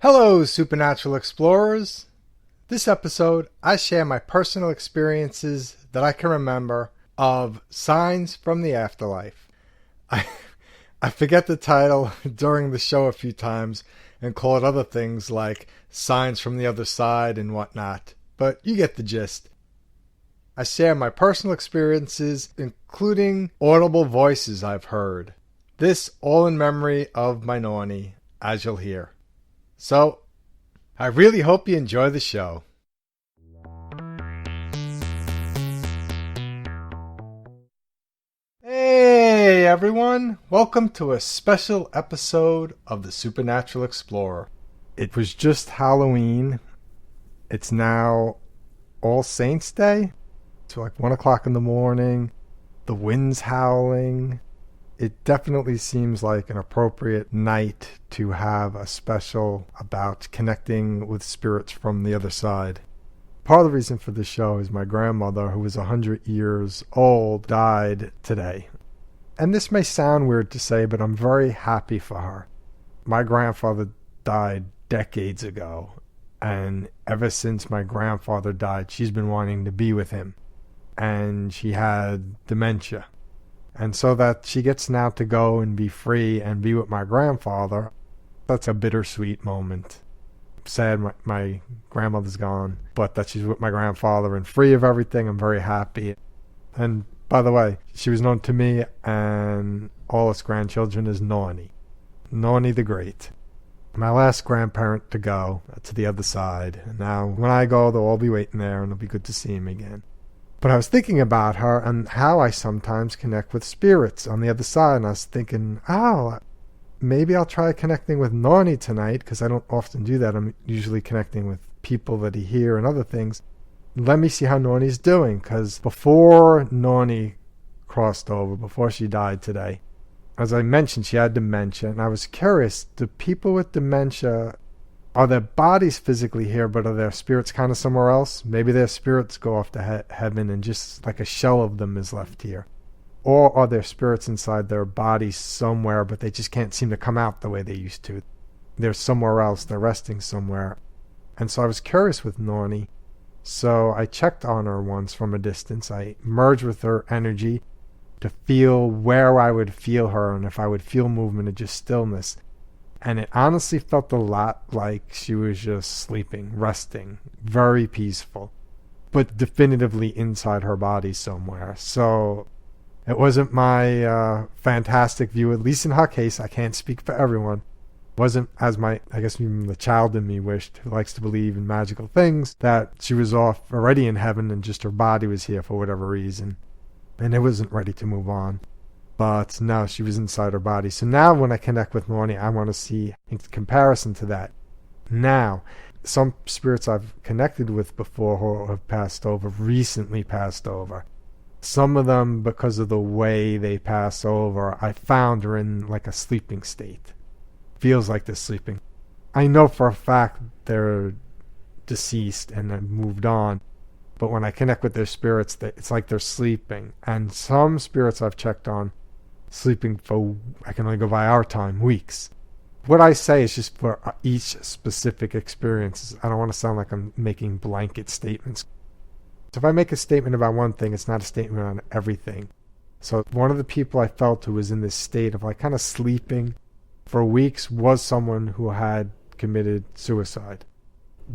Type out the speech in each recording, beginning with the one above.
Hello, Supernatural Explorers. This episode, I share my personal experiences that I can remember of signs from the afterlife. I, I forget the title during the show a few times and call it other things like signs from the other side and whatnot, but you get the gist. I share my personal experiences, including audible voices I've heard. This all in memory of my Nonni, as you'll hear. So, I really hope you enjoy the show. Hey everyone, welcome to a special episode of the Supernatural Explorer. It was just Halloween. It's now All Saints Day. It's like 1 o'clock in the morning. The wind's howling. It definitely seems like an appropriate night to have a special about connecting with spirits from the other side. Part of the reason for this show is my grandmother, who was 100 years old, died today. And this may sound weird to say, but I'm very happy for her. My grandfather died decades ago, and ever since my grandfather died, she's been wanting to be with him. And she had dementia. And so that she gets now to go and be free and be with my grandfather, that's a bittersweet moment. Sad my grandmother's gone, but that she's with my grandfather and free of everything, I'm very happy. And by the way, she was known to me and all its grandchildren as Nonni. Nonni the Great. My last grandparent to go to the other side. And now when I go, they'll all be waiting there and it'll be good to see him again. But I was thinking about her and how I sometimes connect with spirits on the other side. And I was thinking, maybe I'll try connecting with Nonni tonight, because I don't often do that. I'm usually connecting with people that I hear and other things. Let me see how Nonni's doing, because before Nonni crossed over, before she died today, as I mentioned, she had dementia. And I was curious, do people with dementia, are their bodies physically here, but are their spirits kind of somewhere else? Maybe their spirits go off to heaven and just like a shell of them is left here. Or are their spirits inside their bodies somewhere, but they just can't seem to come out the way they used to? They're somewhere else. They're resting somewhere. And so I was curious with Nonni. So I checked on her once from a distance. I merged with her energy to feel where I would feel her and if I would feel movement or just stillness. And it honestly felt a lot like she was just sleeping, resting, very peaceful, but definitively inside her body somewhere. So it wasn't my fantastic view, at least in her case. I can't speak for everyone. It wasn't as even the child in me wished, who likes to believe in magical things, that she was off already in heaven and just her body was here for whatever reason. And it wasn't ready to move on. But no, she was inside her body. So now when I connect with Nonni, I want to see in comparison to that. Now, some spirits I've connected with before who have passed over, recently passed over. Some of them, because of the way they pass over, I found are in like a sleeping state. Feels like they're sleeping. I know for a fact they're deceased and have moved on. But when I connect with their spirits, it's like they're sleeping. And some spirits I've checked on, sleeping for, I can only go by our time, weeks. What I say is just for each specific experience. I don't want to sound like I'm making blanket statements. So if I make a statement about one thing, it's not a statement on everything. So one of the people I felt who was in this state of like kind of sleeping for weeks was someone who had committed suicide.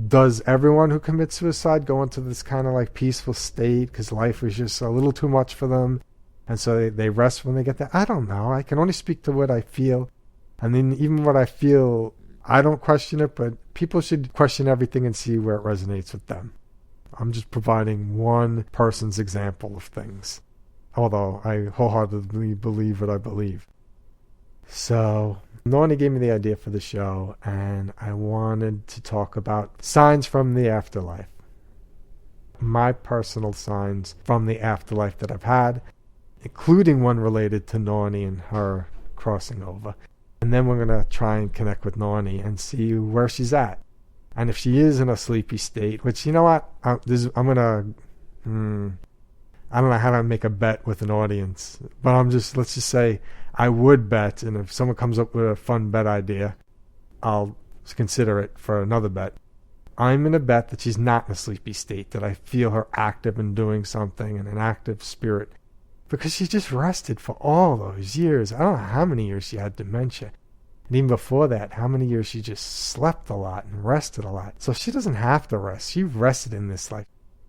Does everyone who commits suicide go into this kind of like peaceful state because life was just a little too much for them? And so they rest when they get there? I don't know. I can only speak to what I feel. And then even what I feel, I don't question it, but people should question everything and see where it resonates with them. I'm just providing one person's example of things, although I wholeheartedly believe what I believe. So Nonni gave me the idea for the show, and I wanted to talk about signs from the afterlife. My personal signs from the afterlife that I've had, including one related to Nonni and her crossing over. And then we're going to try and connect with Nonni and see where she's at. And if she is in a sleepy state, which, you know what, I don't know how to make a bet with an audience, but let's just say I would bet, and if someone comes up with a fun bet idea, I'll consider it for another bet. I'm going to bet that she's not in a sleepy state, that I feel her active and doing something and an active spirit. Because she just rested for all those years. I don't know how many years she had dementia. And even before that, how many years she just slept a lot and rested a lot. So she doesn't have to rest. She rested in this life.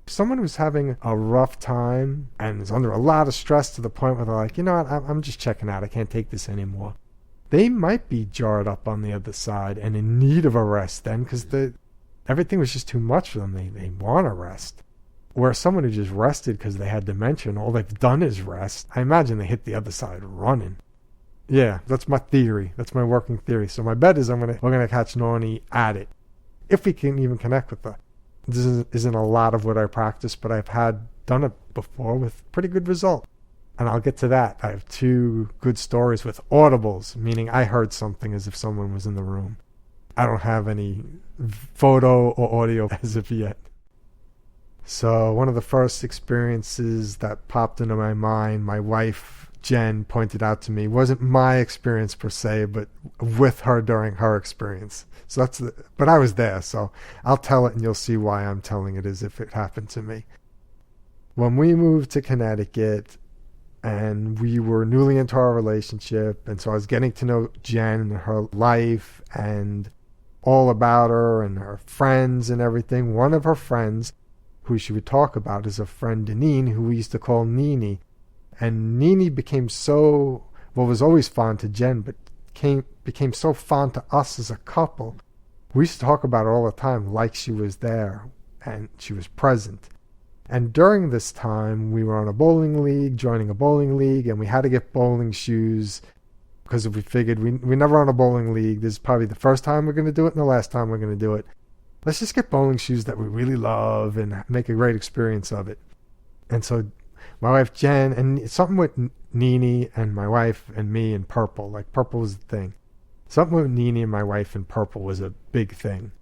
Someone who's having a rough time and is under a lot of stress to the point where they're like, you know what, I'm just checking out. I can't take this anymore. They might be jarred up on the other side and in need of a rest then, because everything was just too much for them. They want to rest. Where someone who just rested because they had dementia and all they've done is rest, I imagine they hit the other side running. Yeah, that's my theory. That's my working theory. So my bet is we're gonna catch Nonni at it, if we can even connect with her. This isn't a lot of what I practice, but I've done it before with pretty good result. And I'll get to that. I have 2 good stories with audibles, meaning I heard something as if someone was in the room. I don't have any photo or audio as of yet. So one of the first experiences that popped into my mind, my wife, Jen, pointed out to me, wasn't my experience per se, but with her during her experience. So but I was there, so I'll tell it and you'll see why I'm telling it as if it happened to me. When we moved to Connecticut and we were newly into our relationship, and so I was getting to know Jen and her life and all about her and her friends and everything. One of her friends, who she would talk about, is a friend Deneen, who we used to call Nonni. And Nonni became was always fond to Jen, but became so fond to us as a couple. We used to talk about her all the time, like she was there and she was present. And during this time, we were on joining a bowling league, and we had to get bowling shoes because we figured we never on a bowling league. This is probably the first time we're going to do it and the last time we're going to do it. Let's just get bowling shoes that we really love and make a great experience of it. And so my wife Jen, and something with Nonni and my wife and me and purple, like purple was the thing. Something with Nonni and my wife and purple was a big thing.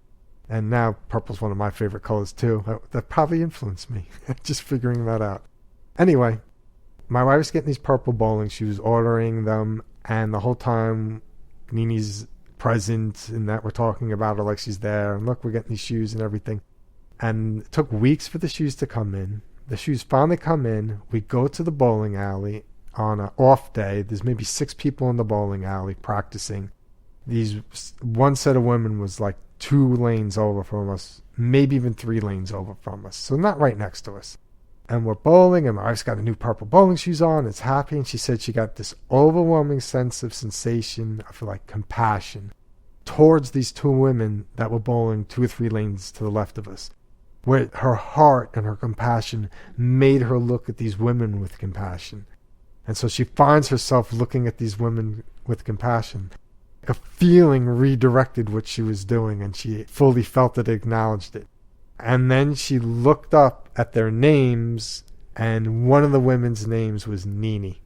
And now purple's one of my favorite colors too. That probably influenced me, just figuring that out. Anyway, my wife's getting these purple bowling shoes, ordering them, and the whole time Nini's present and that we're talking about her like she's there, and look, we're getting these shoes and everything. And it took weeks for the shoes to come in. The shoes finally come in. We go to the bowling alley on an off day. There's maybe 6 people in the bowling alley practicing. One set of women was like 2 lanes over from us, maybe even 3 lanes over from us, so not right next to us. And we're bowling, and my wife's got a new purple bowling shoes on. It's happy, and she said she got this overwhelming sense of sensation of like compassion towards these 2 women that were bowling 2 or 3 lanes to the left of us, where her heart and her compassion made her look at these women with compassion. And so she finds herself looking at these women with compassion. A feeling redirected what she was doing, and she fully felt it, acknowledged it. And then she looked up at their names, and one of the women's names was Nonni.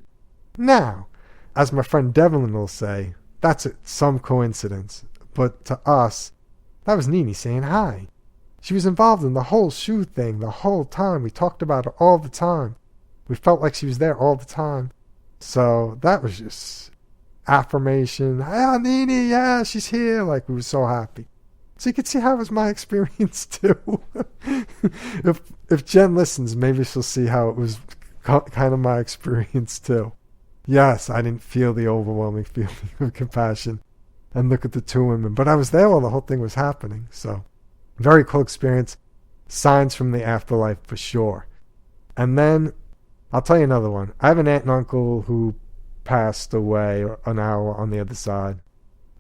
Now, as my friend Devlin will say, that's some coincidence. But to us, that was Nonni saying hi. She was involved in the whole shoe thing the whole time. We talked about her all the time. We felt like she was there all the time. So that was just affirmation. Yeah, Nonni, yeah, she's here. Like, we were so happy. So you can see how it was my experience too. If Jen listens, maybe she'll see how it was kind of my experience too. Yes, I didn't feel the overwhelming feeling of compassion and look at the 2 women, but I was there while the whole thing was happening. So very cool experience. Signs from the afterlife for sure. And then I'll tell you another one. I have an aunt and uncle who passed away an hour on the other side.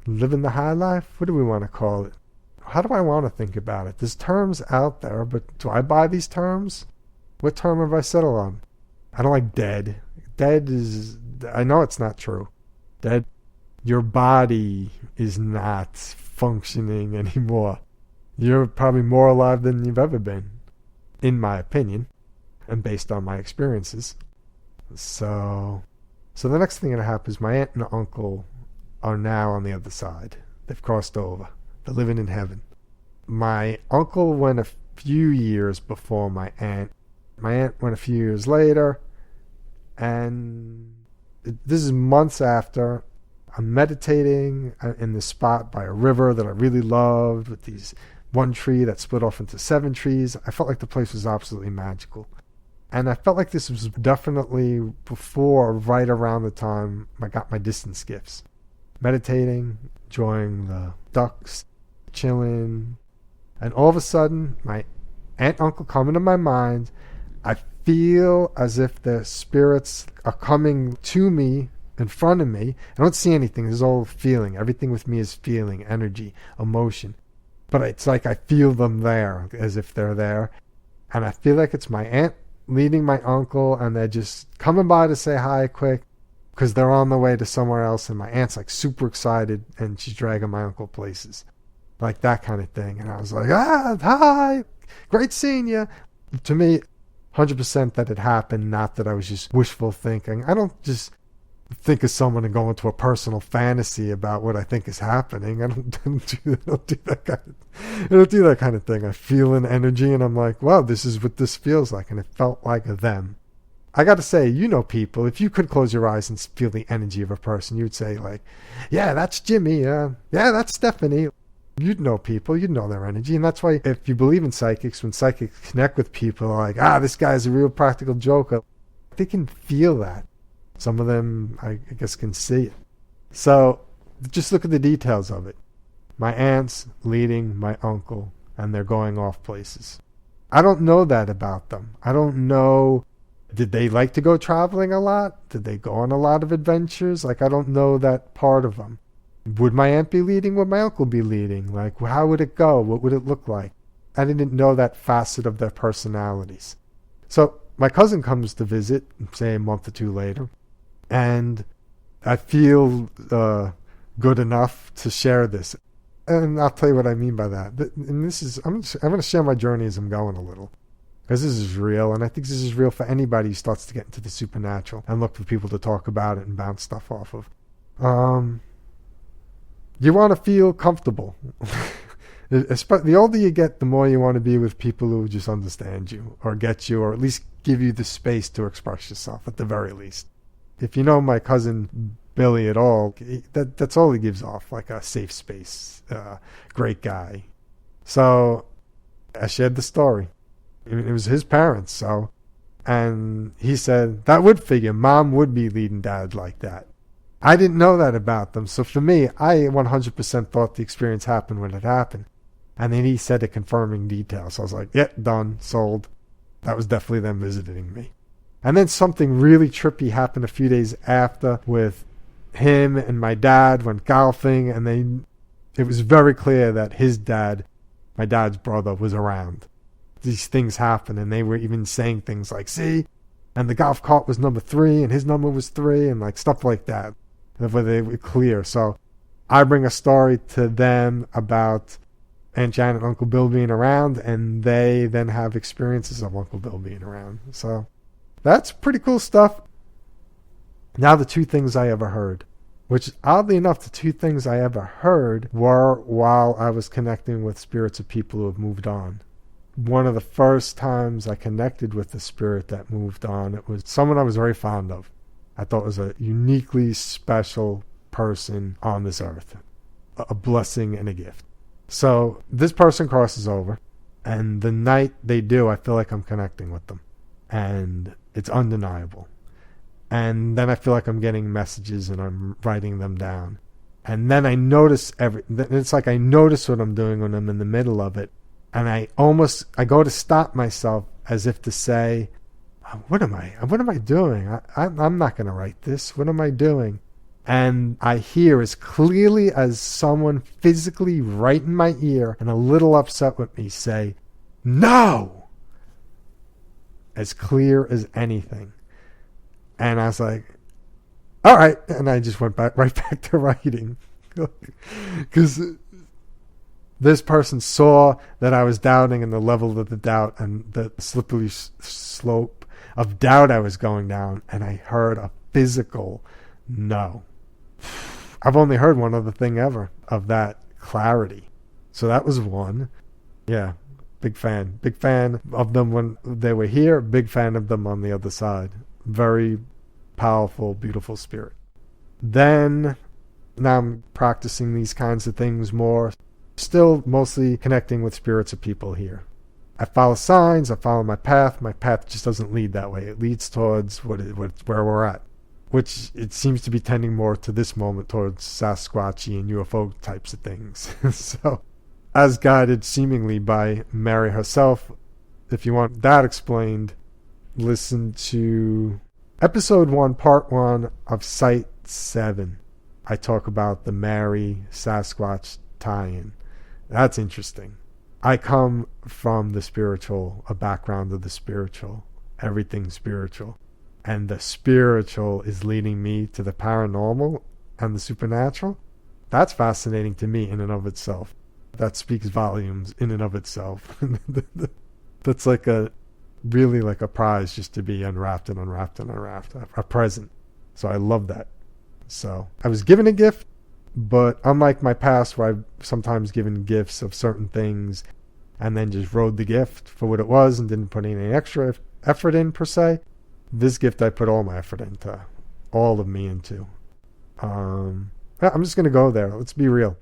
Living the high life? What do we want to call it? How do I want to think about it? There's terms out there, but do I buy these terms? What term have I settled on? I don't like dead. Dead is, I know it's not true. Dead, your body is not functioning anymore. You're probably more alive than you've ever been, in my opinion, and based on my experiences. So the next thing that happens is my aunt and uncle are now on the other side. They've crossed over. They're living in heaven. My uncle went a few years before my aunt. My aunt went a few years later, and this is months after. I'm meditating in this spot by a river that I really loved with these one tree that split off into 7 trees. I felt like the place was absolutely magical. And I felt like this was definitely before, right around the time I got my distance gifts. Meditating, enjoying the ducks, chilling. And all of a sudden, my aunt and uncle come into my mind. I feel as if the spirits are coming to me, in front of me. I don't see anything. This is all feeling. Everything with me is feeling, energy, emotion. But it's like I feel them there, as if they're there. And I feel like it's my aunt leading my uncle, and they're just coming by to say hi quick because they're on the way to somewhere else. And my aunt's like super excited, and she's dragging my uncle places. Like that kind of thing. And I was like, hi, great seeing you. To me, 100% that it happened, not that I was just wishful thinking. I don't just think of someone and go into a personal fantasy about what I think is happening. I don't do that kind of thing. I feel an energy and I'm like, wow, this is what this feels like. And it felt like them. I got to say, people, if you could close your eyes and feel the energy of a person, you'd say like, yeah, that's Jimmy. Yeah, that's Stephanie. You'd know people, you'd know their energy. And that's why if you believe in psychics, when psychics connect with people, like, this guy's a real practical joker, they can feel that. Some of them, I guess, can see it. So just look at the details of it. My aunt's leading my uncle, and they're going off places. I don't know that about them. I don't know, did they like to go traveling a lot? Did they go on a lot of adventures? Like, I don't know that part of them. Would my aunt be leading? Would my uncle be leading? Like, how would it go? What would it look like? I didn't know that facet of their personalities. So my cousin comes to visit, say a month or 2 later, and I feel good enough to share this. And I'll tell you what I mean by that. And this is, I'm going to share my journey as I'm going a little. Because this is real, and I think this is real for anybody who starts to get into the supernatural and look for people to talk about it and bounce stuff off of. You want to feel comfortable. The older you get, the more you want to be with people who just understand you or get you or at least give you the space to express yourself at the very least. If you know my cousin Billy at all, that's all he gives off, like a safe space. Great guy. So I shared the story. It was his parents, and he said, that would figure. Mom would be leading Dad like that. I didn't know that about them. So for me, I 100% thought the experience happened when it happened. And then he said a confirming detail. So I was like, yeah, done, sold. That was definitely them visiting me. And then something really trippy happened a few days after with him and my dad went golfing. And it was very clear that his dad, my dad's brother, was around. These things happened, and they were even saying things like, see? And the golf cart was number 3, and his number was 3, and like stuff like that. Where they were clear. So I bring a story to them about Aunt Janet and Uncle Bill being around, and they then have experiences of Uncle Bill being around. So that's pretty cool stuff. Now the 2 things I ever heard, which oddly enough, the 2 things I ever heard were while I was connecting with spirits of people who have moved on. One of the first times I connected with the spirit that moved on, it was someone I was very fond of. I thought was a uniquely special person on this earth, a blessing and a gift. So this person crosses over, and the night they do, I feel like I'm connecting with them, and it's undeniable. And then I feel like I'm getting messages and I'm writing them down. And then I notice it's like I notice what I'm doing when I'm in the middle of it, and I go to stop myself as if to say, what am I doing? I'm not going to write this. What am I doing? And I hear as clearly as someone physically right in my ear and a little upset with me say, no! As clear as anything. And I was like, all right. And I just went right back to writing. Because this person saw that I was doubting and the level of the doubt and the slippery slope of doubt I was going down, and I heard a physical no. I've only heard one other thing ever of that clarity. So that was one. Yeah, big fan. Big fan of them when they were here, big fan of them on the other side. Very powerful, beautiful spirit. Then Now I'm practicing these kinds of things more. Still mostly connecting with spirits of people here. I follow signs, I follow my path. My path just doesn't lead that way. It leads towards where we're at, which it seems to be tending more to this moment towards Sasquatchy and UFO types of things. So, as guided seemingly by Mary herself, if you want that explained, listen to episode 1, part 1 of Site 7. I talk about the Mary Sasquatch tie-in. That's interesting. I come from the spiritual, a background of the spiritual, everything spiritual. And the spiritual is leading me to the paranormal and the supernatural. That's fascinating to me in and of itself. That speaks volumes in and of itself. That's really like a prize just to be unwrapped and unwrapped and unwrapped, a present. So I love that. So I was given a gift, but unlike my past where I've sometimes given gifts of certain things and then just rode the gift for what it was and didn't put any extra effort in per se, this gift I put all my effort into, all of me into. I'm just going to go there. Let's be real.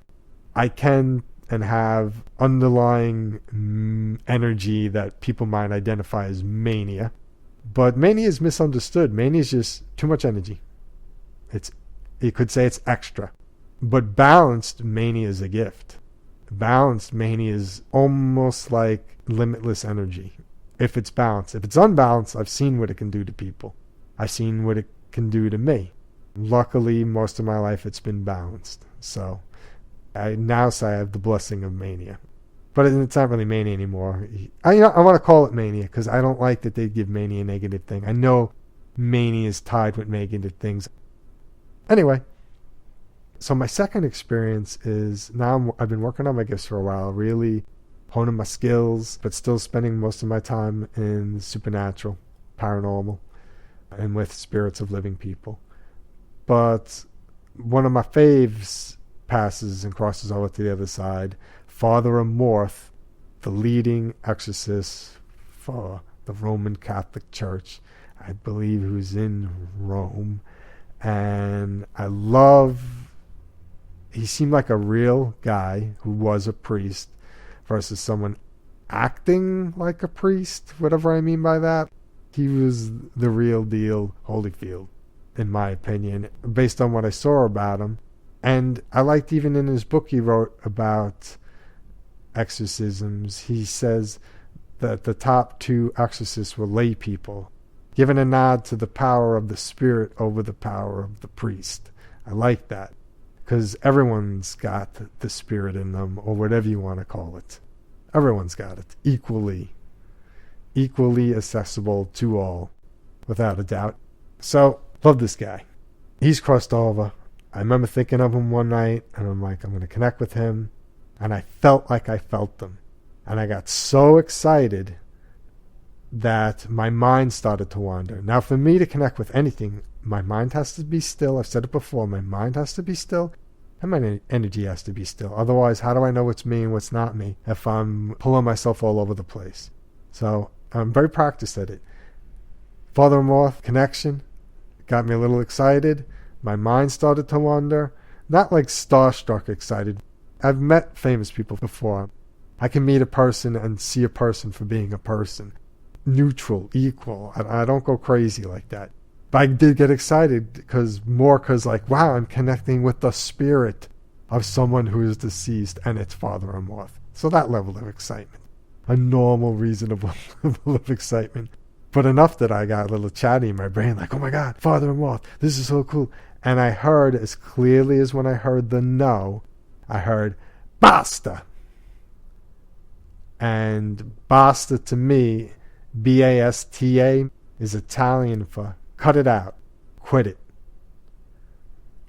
I can and have underlying energy that people might identify as mania. But mania is misunderstood. Mania is just too much energy. You could say it's extra. But balanced mania is a gift. Balanced mania is almost like limitless energy. If it's balanced. If it's unbalanced, I've seen what it can do to people. I've seen what it can do to me. Luckily, most of my life it's been balanced. So I now say I have the blessing of mania. But it's not really mania anymore. I want to call it mania because I don't like that they give mania a negative thing. I know mania is tied with negative things. Anyway, so my second experience is now I've been working on my gifts for a while, really honing my skills, but still spending most of my time in the supernatural, paranormal, and with spirits of living people. But one of my faves passes and crosses over to the other side. Father Amorth, the leading exorcist for the Roman Catholic Church, I believe, who's in Rome. And he seemed like a real guy who was a priest versus someone acting like a priest, whatever I mean by that. He was the real deal Holyfield, in my opinion, based on what I saw about him. And I liked even in his book he wrote about exorcisms, he says that the top 2 exorcists were lay people, giving a nod to the power of the spirit over the power of the priest. I like that, because everyone's got the spirit in them, or whatever you want to call it. Everyone's got it, equally accessible to all, without a doubt. So, love this guy. He's crossed over. I remember thinking of him one night, and I'm like, I'm going to connect with him. And I felt like I felt them. And I got so excited that my mind started to wander. Now, for me to connect with anything, my mind has to be still. I've said it before. My mind has to be still, and my energy has to be still. Otherwise, how do I know what's me and what's not me if I'm pulling myself all over the place? So I'm very practiced at it. Father Amorth connection got me a little excited. My mind started to wander. Not like starstruck excited. I've met famous people before. I can meet a person and see a person for being a person. Neutral, equal. I don't go crazy like that. But I did get excited because like, wow, I'm connecting with the spirit of someone who is deceased, and it's Father Amorth. So that level of excitement. A normal, reasonable level of excitement. But enough that I got a little chatty in my brain, like, oh my God, Father Amorth, this is so cool. And I heard as clearly as when I heard the no, I heard, basta. And basta to me, B-A-S-T-A, is Italian for cut it out, quit it.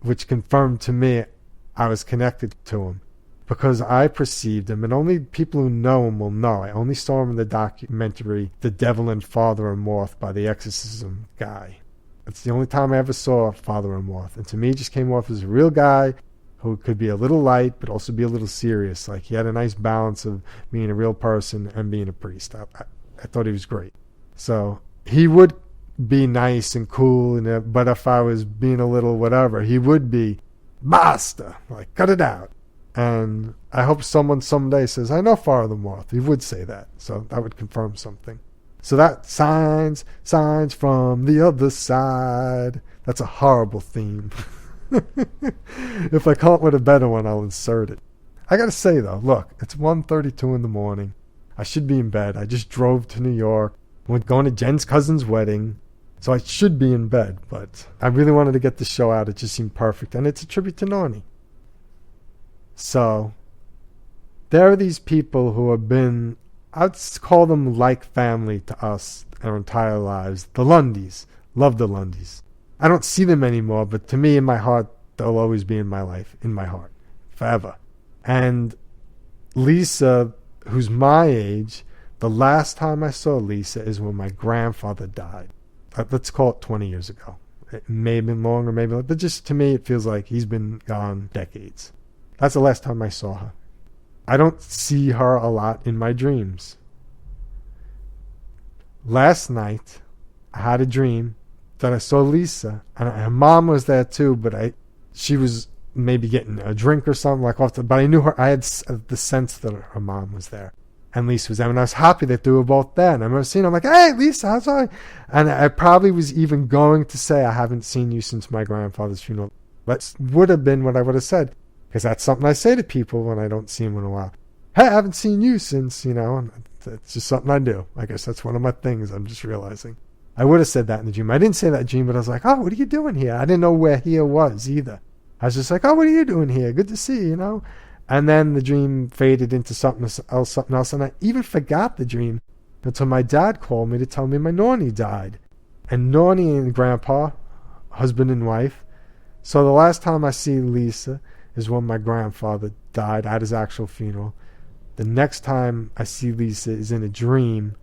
Which confirmed to me I was connected to him. Because I perceived him, and only people who know him will know. I only saw him in the documentary The Devil and Father Amorth by the exorcism guy. It's the only time I ever saw Father Amorth. And to me, he just came off as a real guy who could be a little light, but also be a little serious. Like, he had a nice balance of being a real person and being a priest. I thought he was great. So, he would be nice and cool, but if I was being a little whatever, he would be Basta! Like, cut it out. And I hope someone someday says, I know Father Moth. He would say that. So that would confirm something. So that signs from the other side. That's a horrible theme. If I come up with a better one, I'll insert it. I gotta say though, look, it's 1:32 in the morning. I should be in bed. I just drove to New York. We're going to Jen's cousin's wedding. So I should be in bed, but I really wanted to get the show out. It just seemed perfect. And it's a tribute to Nonni. So there are these people who have been, I'd call them like family to us our entire lives. The Lundys. Love the Lundys. I don't see them anymore, but to me, in my heart, they'll always be in my life, in my heart, forever. And Lisa, who's my age, the last time I saw Lisa is when my grandfather died. Let's call it 20 years ago. It may have been longer, maybe, but just to me, it feels like he's been gone decades. That's the last time I saw her. I don't see her a lot in my dreams. Last night, I had a dream that I saw Lisa, and her mom was there too, but she was maybe getting a drink or something like off but I knew her. I had the sense that her mom was there, and Lisa was there, and I was happy that they were both there. And I remember seeing her, I'm like, hey, Lisa, how's it? And I probably was even going to say, I haven't seen you since my grandfather's funeral. That would have been what I would have said, because that's something I say to people when I don't see them in a while. Hey, I haven't seen you since, and it's just something I do. I guess that's one of my things I'm just realizing. I would have said that in the dream. I didn't say that in the dream, but I was like, oh, what are you doing here? I didn't know where here was either. I was just like, oh, what are you doing here? Good to see you, And then the dream faded into something else. And I even forgot the dream until my dad called me to tell me my Nonni died. And Nonni and Grandpa, husband and wife. So the last time I see Lisa is when my grandfather died at his actual funeral. The next time I see Lisa is in a dream,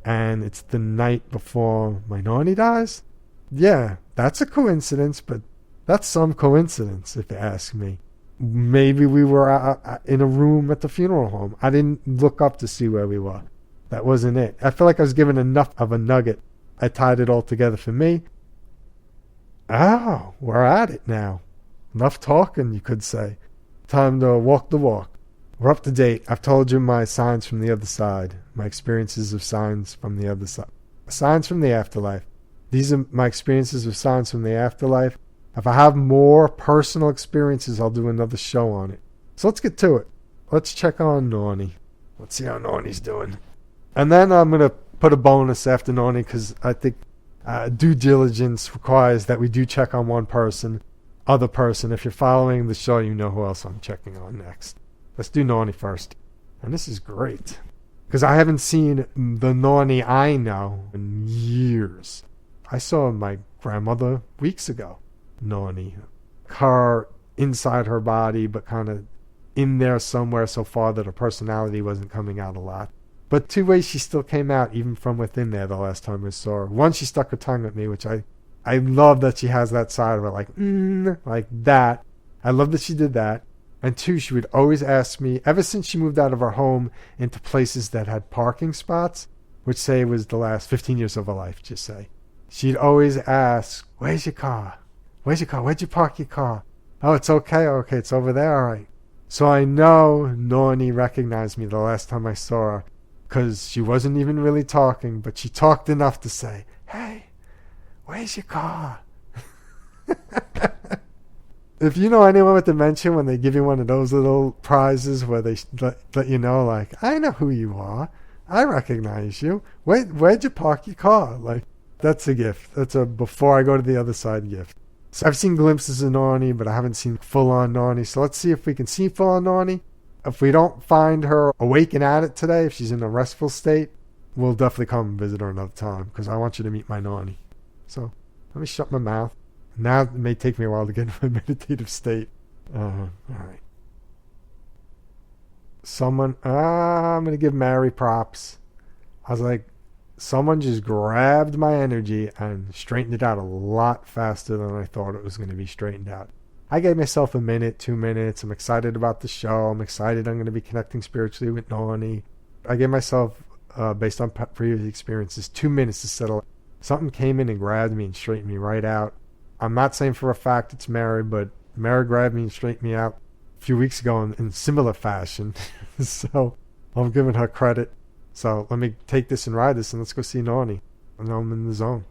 and it's the night before my Nonni dies. Yeah, that's a coincidence, but that's some coincidence, if you ask me. Maybe we were in a room at the funeral home. I didn't look up to see where we were. That wasn't it. I feel like I was given enough of a nugget. I tied it all together for me. Oh, we're at it now. Enough talking, you could say. Time to walk the walk. We're up to date. I've told you my signs from the other side. My experiences of signs from the other side. Signs from the afterlife. These are my experiences of signs from the afterlife. If I have more personal experiences, I'll do another show on it. So let's get to it. Let's check on Nonni. Let's see how Nonni's doing. And then I'm going to put a bonus after Nonni, because I think due diligence requires that we do check on one person, other person. If you're following the show, you know who else I'm checking on next. Let's do Nonni first. And this is great, because I haven't seen the Nonni I know in years. I saw my grandmother weeks ago. Nonni. Her inside her body, but kind of in there somewhere so far that her personality wasn't coming out a lot. But two ways she still came out, even from within there, the last time I saw her. One, she stuck her tongue at me, which I love that she has that side of her, like that. I love that she did that. And two, she would always ask me, ever since she moved out of her home into places that had parking spots, which say was the last 15 years of her life, just say, she'd always ask, where's your car? Where's your car? Where'd you park your car? Oh, it's okay. Okay, it's over there. All right. So I know Nonni recognized me the last time I saw her, because she wasn't even really talking, but she talked enough to say, hey, where's your car? If you know anyone with dementia, when they give you one of those little prizes where they let you know, like, I know who you are. I recognize you. Where'd you park your car? Like, that's a gift. That's a before I go to the other side gift. So I've seen glimpses of Nonni, but I haven't seen full-on Nonni. So let's see if we can see full-on Nonni. If we don't find her awake and at it today, if she's in a restful state, we'll definitely come and visit her another time, because I want you to meet my Nonni. So let me shut my mouth. Now it may take me a while to get into a meditative state. All right. I'm going to give Mary props. I was like, someone just grabbed my energy and straightened it out a lot faster than I thought it was going to be straightened out. I gave myself a minute, 2 minutes. I'm excited about the show. I'm excited I'm going to be connecting spiritually with Nonni. I gave myself, based on previous experiences, 2 minutes to settle. Something came in and grabbed me and straightened me right out. I'm not saying for a fact it's Mary, but Mara grabbed me and straightened me out a few weeks ago in similar fashion. So I'm giving her credit. So let me take this and ride this, and let's go see Nonni. I know I'm in the zone.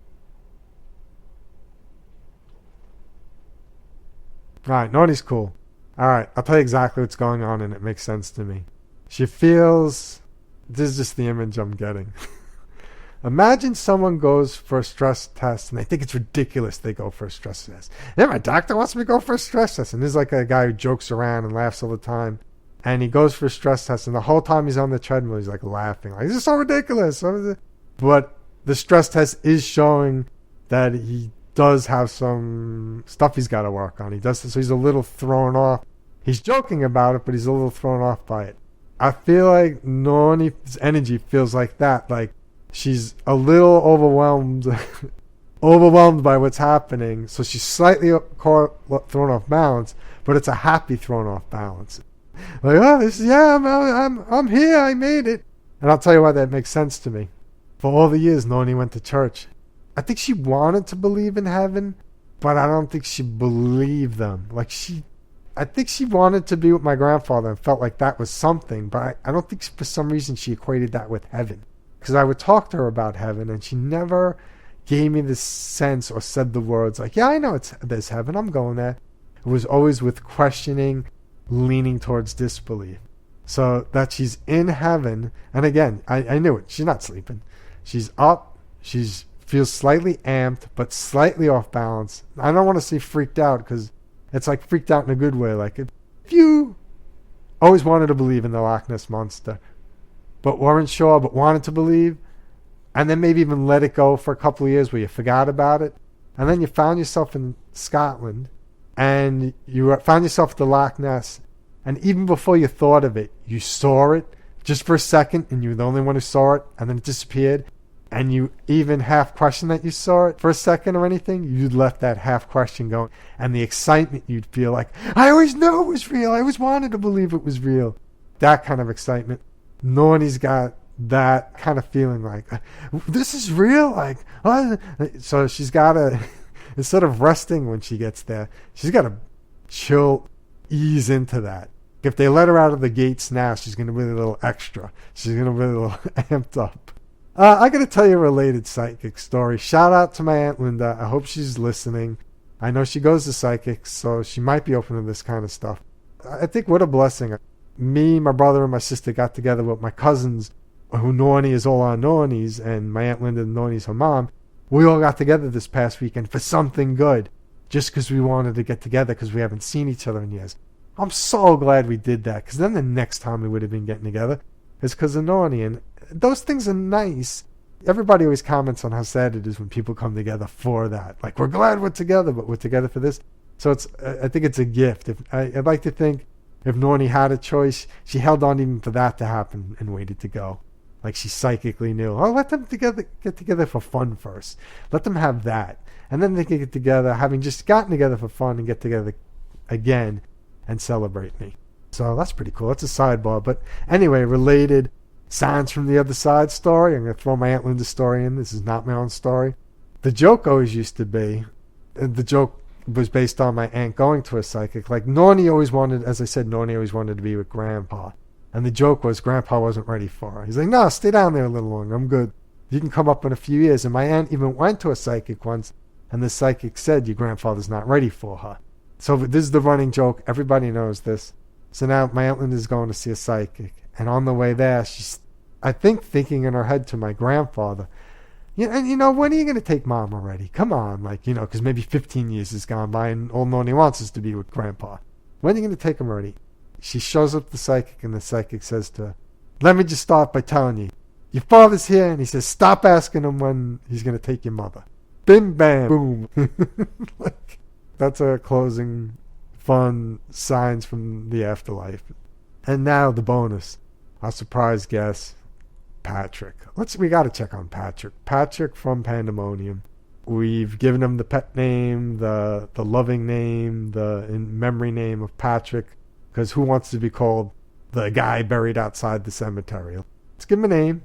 Alright, Nonni's cool. Alright, I'll tell you exactly what's going on, and it makes sense to me. She feels... This is just the image I'm getting. Imagine someone goes for a stress test, and they think it's ridiculous they go for a stress test. Yeah, my doctor wants me to go for a stress test. And there's like a guy who jokes around and laughs all the time. And he goes for a stress test, and the whole time he's on the treadmill, he's like laughing. Like, this is so ridiculous. But the stress test is showing that he does have some stuff he's got to work on. He does, so he's a little thrown off. He's joking about it, but he's a little thrown off by it. I feel like Nonni's energy feels like that. Like, she's a little overwhelmed by what's happening. So she's slightly thrown off balance, but it's a happy thrown off balance. Like, oh, I'm here, I made it. And I'll tell you why that makes sense to me. For all the years Nonni went to church, I think she wanted to believe in heaven, but I don't think she believed them. I think she wanted to be with my grandfather and felt like that was something, but I don't think for some reason she equated that with heaven. Because I would talk to her about heaven, and she never gave me this sense or said the words like, yeah, I know there's heaven, I'm going there. It was always with questioning, leaning towards disbelief. So that she's in heaven, and again, I knew it. She's not sleeping. She's up. She feels slightly amped, but slightly off balance. I don't want to say freaked out, because it's like freaked out in a good way. Like, if you always wanted to believe in the Loch Ness Monster, but weren't sure, but wanted to believe, and then maybe even let it go for a couple of years where you forgot about it, and then you found yourself in Scotland, and you found yourself at the Loch Ness, and even before you thought of it, you saw it just for a second, and you were the only one who saw it, and then it disappeared, and you even half questioned that you saw it for a second or anything, you'd let that half question go, and the excitement you'd feel like, I always knew it was real, I always wanted to believe it was real. That kind of excitement. Nonni's got that kind of feeling like, this is real? Like, oh. So she's got to, instead of resting when she gets there, she's got to chill, ease into that. If they let her out of the gates now, she's going to be a little extra. She's going to be a little amped up. I got to tell you a related psychic story. Shout out to my Aunt Linda. I hope she's listening. I know she goes to psychics, so she might be open to this kind of stuff. I think what a blessing. Me, my brother, and my sister got together with my cousins, who Nonni is all our Nonnies, and my Aunt Linda, Nonni's her mom. We all got together this past weekend for something good, just because we wanted to get together because we haven't seen each other in years. I'm so glad we did that, because then the next time we would have been getting together is because of Nonni, and those things are nice. Everybody always comments on how sad it is when people come together for that. Like, we're glad we're together, but we're together for this. So I think it's a gift. I'd like to think if Nonni had a choice, she held on even for that to happen and waited to go. Like, she psychically knew, let them get together for fun first. Let them have that. And then they can get together, having just gotten together for fun, and get together again and celebrate me. So that's pretty cool. That's a sidebar. But anyway, related Signs from the Other Side story. I'm going to throw my Aunt Linda's story in. This is not my own story. The joke always used to be, the joke was based on my aunt going to a psychic. Like, Nonni always wanted, as I said, Nonni always wanted to be with Grandpa. And the joke was Grandpa wasn't ready for her. He's like, no, stay down there a little longer. I'm good. You can come up in a few years. And my aunt even went to a psychic once, and the psychic said, your grandfather's not ready for her. So this is the running joke. Everybody knows this. So now my Aunt Linda's going to see a psychic. And on the way there, she's, I think, thinking in her head to my grandfather, when are you going to take Mom already? Come on, because maybe 15 years has gone by and all Nonni wants is to be with Grandpa. When are you going to take him already? She shows up the psychic, and the psychic says to her, let me just start by telling you, your father's here, and he says, stop asking him when he's going to take your mother. Bim, bam, boom. That's a closing, fun signs from the afterlife. And now the bonus. Our surprise guest, Patrick. We got to check on Patrick. Patrick from Pandemonium. We've given him the pet name, the loving name, the in memory name of Patrick, because who wants to be called the guy buried outside the cemetery? Let's give him a name.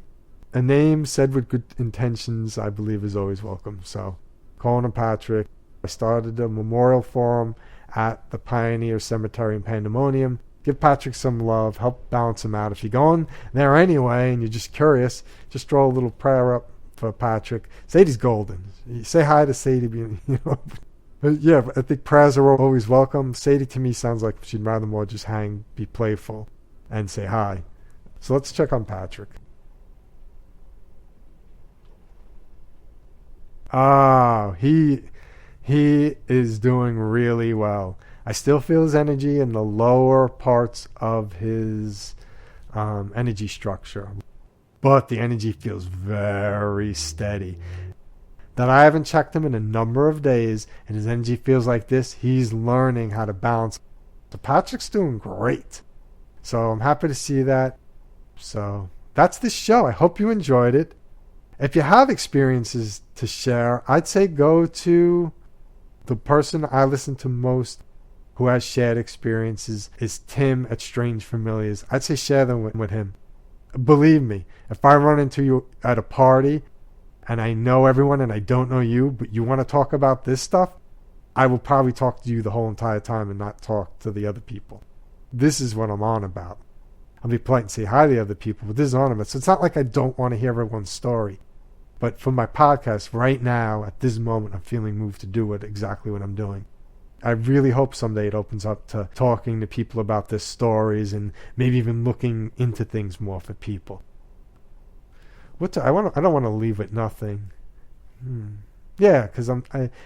A name said with good intentions, I believe, is always welcome. So, calling him Patrick. I started a memorial for him at the Pioneer Cemetery in Pandemonium. Give Patrick some love. Help balance him out. If you're going there anyway and you're just curious, just draw a little prayer up for Patrick. Sadie's golden. Say hi to Sadie. You know. But yeah, I think prayers are always welcome. Sadie to me sounds like she'd rather more just hang, be playful, and say hi. So let's check on Patrick. He is doing really well. I still feel his energy in the lower parts of his energy structure, but the energy feels very steady. That I haven't checked him in a number of days, and his energy feels like this. He's learning how to balance. So Patrick's doing great. So I'm happy to see that. So that's the show. I hope you enjoyed it. If you have experiences to share, I'd say go to the person I listen to most who has shared experiences is Tim at Strange Familiars. I'd say share them with him. Believe me, if I run into you at a party and I know everyone and I don't know you, but you want to talk about this stuff, I will probably talk to you the whole entire time and not talk to the other people. This is what I'm on about. I'll be polite and say hi to the other people, but this is on about. So it's not like I don't want to hear everyone's story. But for my podcast, right now, at this moment, I'm feeling moved to do exactly what I'm doing. I really hope someday it opens up to talking to people about their stories and maybe even looking into things more for people. I don't want to leave with nothing. Yeah, because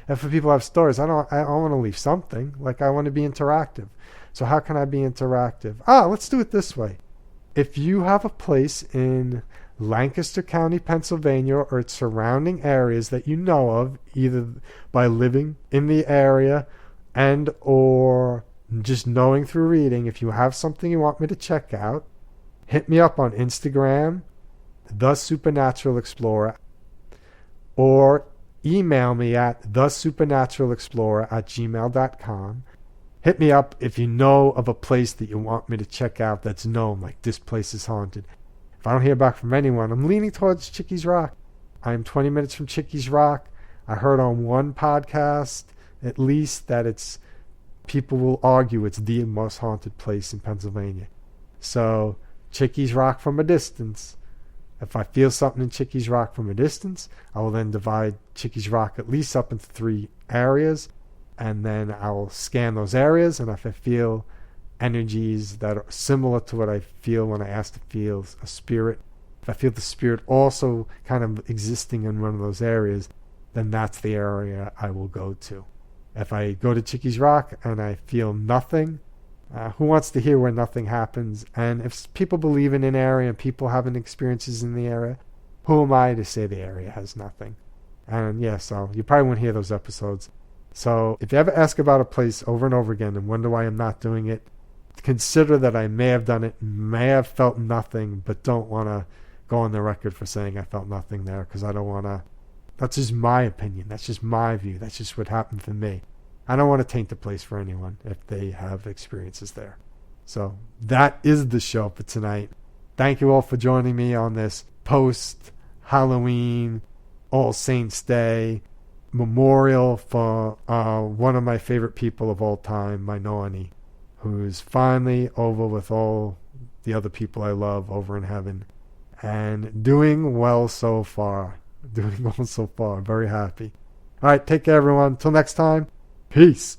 if people have stories, I want to leave something. Like I want to be interactive. So how can I be interactive? Let's do it this way. If you have a place in Lancaster County, Pennsylvania, or its surrounding areas that you know of, either by living in the area and or just knowing through reading, if you have something you want me to check out, hit me up on Instagram, TheSupernaturalExplorer, or email me at TheSupernaturalExplorer@gmail.com. Hit me up if you know of a place that you want me to check out that's known, like this place is haunted. If I don't hear back from anyone, I'm leaning towards Chickies Rock. I'm 20 minutes from Chickies Rock. I heard on one podcast, at least, that people will argue it's the most haunted place in Pennsylvania. So, Chickies Rock from a distance. If I feel something in Chickies Rock from a distance, I will then divide Chickies Rock at least up into 3 areas, and then I will scan those areas, and if I feel energies that are similar to what I feel when I ask to feel a spirit, if I feel the spirit also kind of existing in one of those areas, then that's the area I will go to. If I go to Chickies Rock and I feel nothing, who wants to hear where nothing happens? And if people believe in an area and people having experiences in the area, who am I to say the area has nothing? And yeah, so you probably won't hear those episodes. So if you ever ask about a place over and over again and wonder why I'm not doing it, consider that I may have done it, may have felt nothing, but don't want to go on the record for saying I felt nothing there, because I don't want to. That's just my opinion. That's just my view. That's just what happened for me. I don't want to taint the place for anyone if they have experiences there. So that is the show for tonight. Thank you all for joining me on this post-Halloween, All Saints Day memorial for one of my favorite people of all time, my Nonni, who's finally over with all the other people I love over in heaven and doing well so far. Very happy. All right, take care, everyone. Until next time, peace.